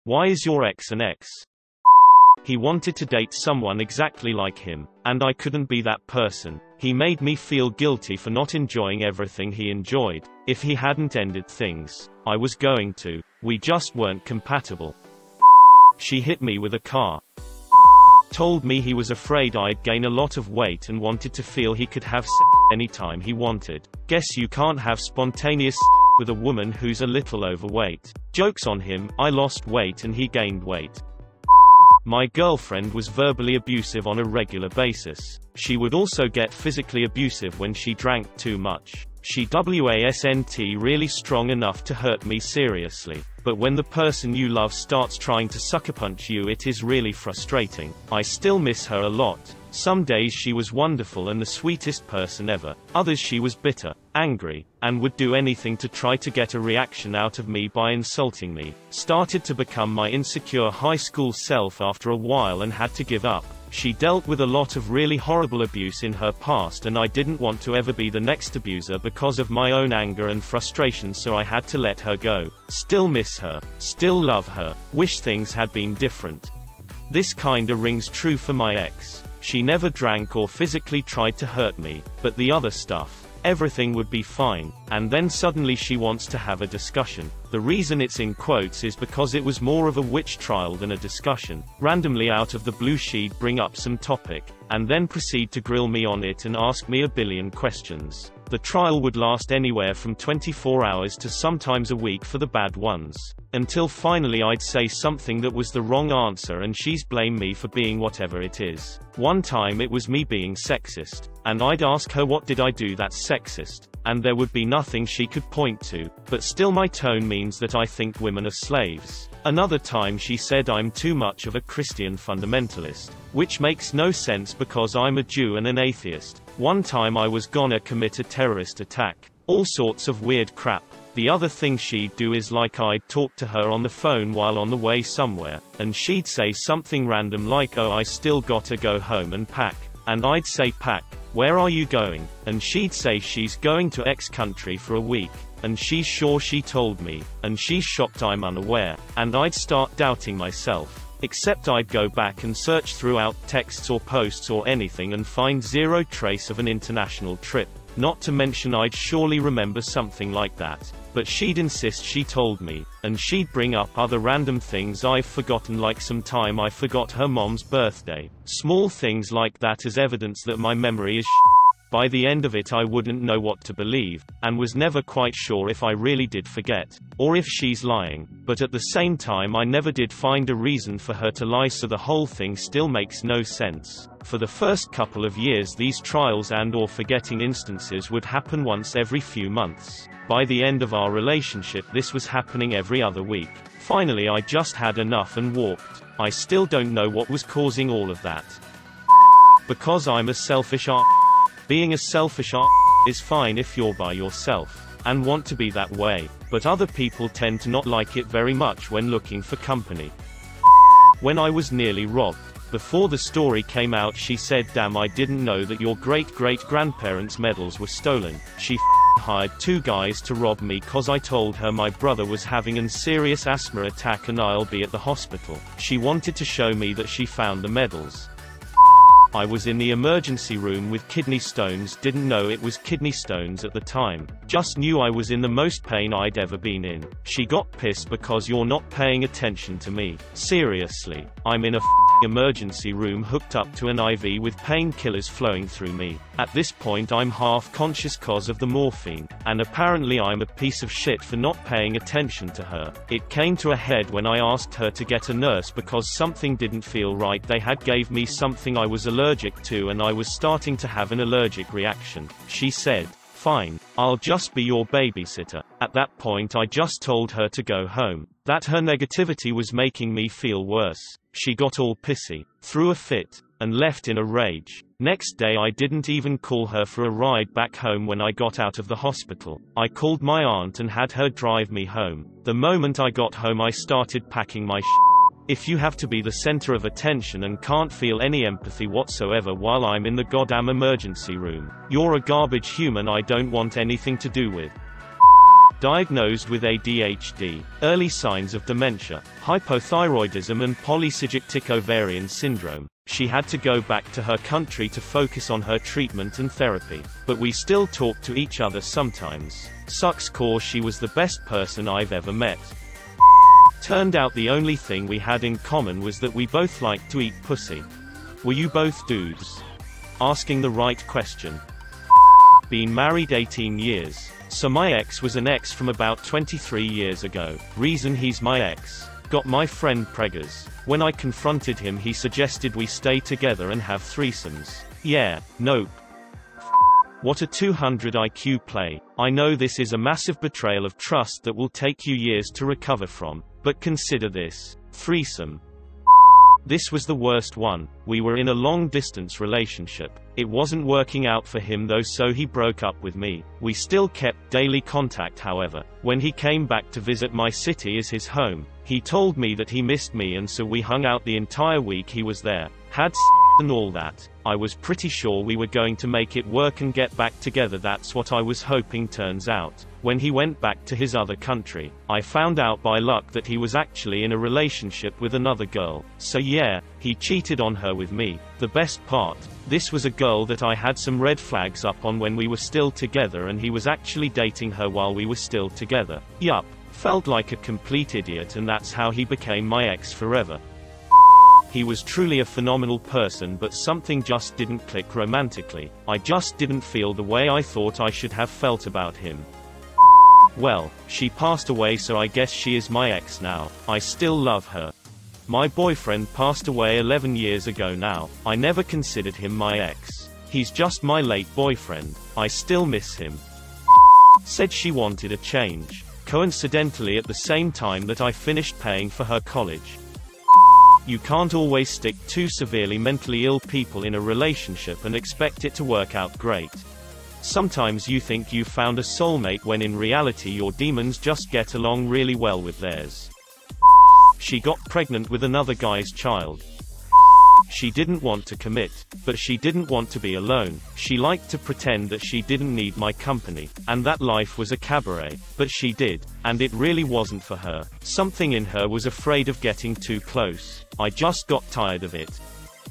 Why is your ex an ex? He wanted to date someone exactly like him, and I couldn't be that person. He made me feel guilty for not enjoying everything he enjoyed. If he hadn't ended things, I was going to. We just weren't compatible. She hit me with a car. Told me he was afraid I'd gain a lot of weight and wanted to feel he could have sex anytime he wanted. Guess you can't have spontaneous with a woman who's a little overweight. Joke's on him, I lost weight and he gained weight. My girlfriend was verbally abusive on a regular basis. She would also get physically abusive when she drank too much. She wasn't really strong enough to hurt me seriously. But when the person you love starts trying to sucker punch you, it is really frustrating. I still miss her a lot. Some days she was wonderful and the sweetest person ever. Others she was bitter, angry, and would do anything to try to get a reaction out of me by insulting me. Started to become my insecure high school self after a while and had to give up. She dealt with a lot of really horrible abuse in her past and I didn't want to ever be the next abuser because of my own anger and frustration, so I had to let her go. Still miss her. Still love her. Wish things had been different. This kinda rings true for my ex. She never drank or physically tried to hurt me, but the other stuff, everything would be fine, and then suddenly she wants to have a discussion. The reason it's in quotes is because it was more of a witch trial than a discussion. Randomly out of the blue she'd bring up some topic, and then proceed to grill me on it and ask me a billion questions. The trial would last anywhere from 24 hours to sometimes a week for the bad ones. Until finally I'd say something that was the wrong answer and she's blame me for being whatever it is. One time it was me being sexist, and I'd ask her what did I do that's sexist, and there would be nothing she could point to, but still my tone means that I think women are slaves. Another time she said I'm too much of a Christian fundamentalist, which makes no sense because I'm a Jew and an atheist. One time I was gonna commit a terrorist attack. All sorts of weird crap. The other thing she'd do is like I'd talk to her on the phone while on the way somewhere, and she'd say something random like, oh I still gotta go home and pack. And I'd say pack, where are you going? And she'd say she's going to X country for a week, and she's sure she told me, and she's shocked I'm unaware, and I'd start doubting myself. Except I'd go back and search throughout texts or posts or anything and find zero trace of an international trip. Not to mention I'd surely remember something like that. But she'd insist she told me, and she'd bring up other random things I've forgotten, like some time I forgot her mom's birthday. Small things like that as evidence that my memory is By the end of it I wouldn't know what to believe, and was never quite sure if I really did forget, or if she's lying, but at the same time I never did find a reason for her to lie, so the whole thing still makes no sense. For the first couple of years these trials and/or forgetting instances would happen once every few months. By the end of our relationship this was happening every other week. Finally I just had enough and walked. I still don't know what was causing all of that. Because I'm a selfish Being a selfish is fine if you're by yourself, and want to be that way, but other people tend to not like it very much when looking for company. When I was nearly robbed. Before the story came out she said, damn, I didn't know that your great-great-grandparents' medals were stolen. She hired 2 guys to rob me cause I told her my brother was having a serious asthma attack and I'll be at the hospital. She wanted to show me that she found the medals. I was in the emergency room with kidney stones, didn't know it was kidney stones at the time. Just knew I was in the most pain I'd ever been in. She got pissed because you're not paying attention to me. Seriously, I'm in a emergency room hooked up to an IV with painkillers flowing through me. At this point I'm half conscious cause of the morphine, and apparently I'm a piece of shit for not paying attention to her. It came to a head when I asked her to get a nurse because something didn't feel right. They had gave me something I was allergic to and I was starting to have an allergic reaction. She said, fine, I'll just be your babysitter. At that point I just told her to go home. That her negativity was making me feel worse. She got all pissy, threw a fit, and left in a rage. Next day I didn't even call her for a ride back home when I got out of the hospital. I called my aunt and had her drive me home. The moment I got home I started packing my If you have to be the center of attention and can't feel any empathy whatsoever while I'm in the goddamn emergency room, you're a garbage human I don't want anything to do with. Diagnosed with ADHD, early signs of dementia, hypothyroidism and polycystic ovarian syndrome. She had to go back to her country to focus on her treatment and therapy. But we still talk to each other sometimes. Sucks cause she was the best person I've ever met. Turned out the only thing we had in common was that we both liked to eat pussy. Were you both dudes? Asking the right question. Been married 18 years. So my ex was an ex from about 23 years ago. Reason he's my ex. Got my friend preggers. When I confronted him he suggested we stay together and have threesomes. Yeah, nope. What a 200 IQ play. I know this is a massive betrayal of trust that will take you years to recover from, but consider this. Threesome. This was the worst one. We were in a long-distance relationship. It wasn't working out for him though, so he broke up with me. We still kept daily contact however. When he came back to visit my city as his home, he told me that he missed me, and so we hung out the entire week he was there. Had and all that. I was pretty sure we were going to make it work and get back together. That's what I was hoping. Turns out, when he went back to his other country, I found out by luck that he was actually in a relationship with another girl. So yeah, he cheated on her with me. The best part, this was a girl that I had some red flags up on when we were still together, and he was actually dating her while we were still together. Yup. Felt like a complete idiot, and that's how he became my ex forever. He was truly a phenomenal person, but something just didn't click romantically. I just didn't feel the way I thought I should have felt about him. Well, she passed away, so I guess she is my ex now. I still love her. My boyfriend passed away 11 years ago now. I never considered him my ex. He's just my late boyfriend. I still miss him. Said she wanted a change. Coincidentally at the same time that I finished paying for her college. You can't always stick two severely mentally ill people in a relationship and expect it to work out great. Sometimes you think you found a soulmate when in reality your demons just get along really well with theirs. She got pregnant with another guy's child. She didn't want to commit, but she didn't want to be alone. She liked to pretend that she didn't need my company, and that life was a cabaret, but she did, and it really wasn't for her. Something in her was afraid of getting too close. I just got tired of it.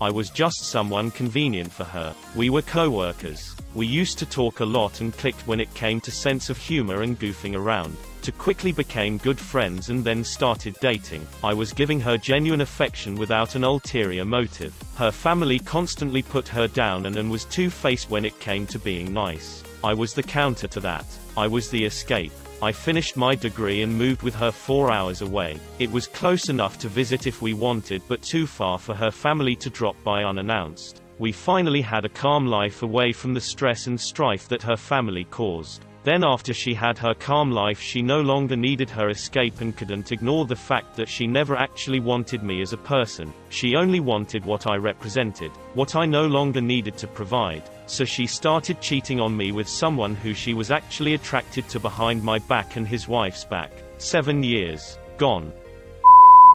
I was just someone convenient for her. We were co-workers. We used to talk a lot and clicked when it came to sense of humor and goofing around. To quickly became good friends and then started dating. I was giving her genuine affection without an ulterior motive. Her family constantly put her down and was two-faced when it came to being nice. I was the counter to that. I was the escape. I finished my degree and moved with her 4 hours away. It was close enough to visit if we wanted, but too far for her family to drop by unannounced. We finally had a calm life away from the stress and strife that her family caused. Then after she had her calm life, she no longer needed her escape and couldn't ignore the fact that she never actually wanted me as a person. She only wanted what I represented, what I no longer needed to provide. So she started cheating on me with someone who she was actually attracted to behind my back and his wife's back. 7 years. Gone.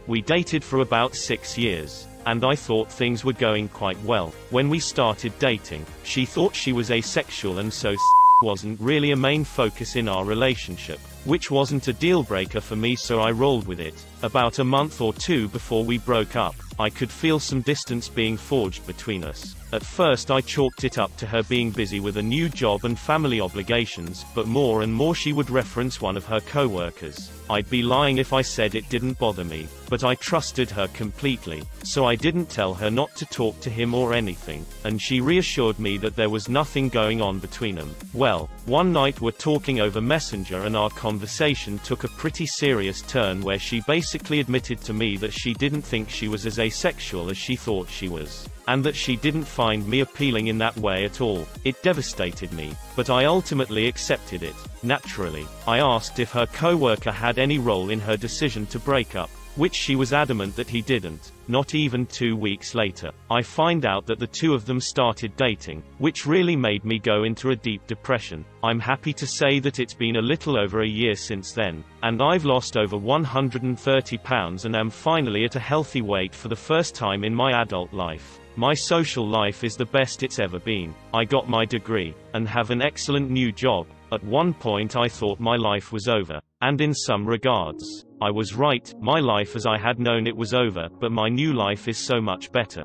We dated for about 6 years. And I thought things were going quite well. When we started dating, she thought she was asexual, and so wasn't really a main focus in our relationship, which wasn't a deal breaker for me, so I rolled with it. About a month or two before we broke up, I could feel some distance being forged between us. At first I chalked it up to her being busy with a new job and family obligations, but more and more she would reference one of her co-workers. I'd be lying if I said it didn't bother me, but I trusted her completely, so I didn't tell her not to talk to him or anything, and she reassured me that there was nothing going on between them. Well, one night we're talking over Messenger and our conversation took a pretty serious turn where she basically admitted to me that she didn't think she was as asexual as she thought she was, and that she didn't find me appealing in that way at all. It devastated me, but I ultimately accepted it. Naturally, I asked if her co-worker had any role in her decision to break up, which she was adamant that he didn't. Not even 2 weeks later, I find out that the two of them started dating, which really made me go into a deep depression. I'm happy to say that it's been a little over a year since then, and I've lost over 130 pounds and am finally at a healthy weight for the first time in my adult life. My social life is the best it's ever been. I got my degree, and have an excellent new job, At one point I thought my life was over. And in some regards, I was right. My life as I had known it was over, but my new life is so much better.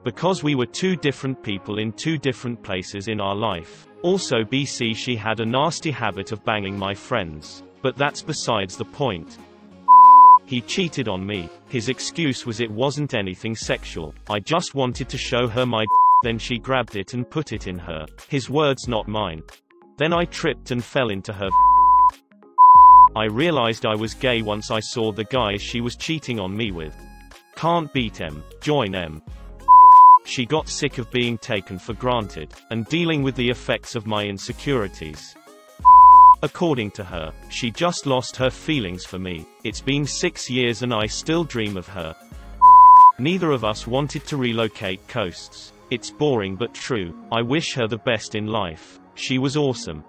Because we were two different people in two different places in our life. Also BC, she had a nasty habit of banging my friends. But that's besides the point. He cheated on me. His excuse was it wasn't anything sexual. I just wanted to show her my then she grabbed it and put it in her. His words, not mine. Then I tripped and fell into her. I realized I was gay once I saw the guys she was cheating on me with. Can't beat M. Join M. She got sick of being taken for granted, and dealing with the effects of my insecurities. According to her, she just lost her feelings for me. It's been 6 years and I still dream of her. Neither of us wanted to relocate coasts. It's boring but true. I wish her the best in life. She was awesome.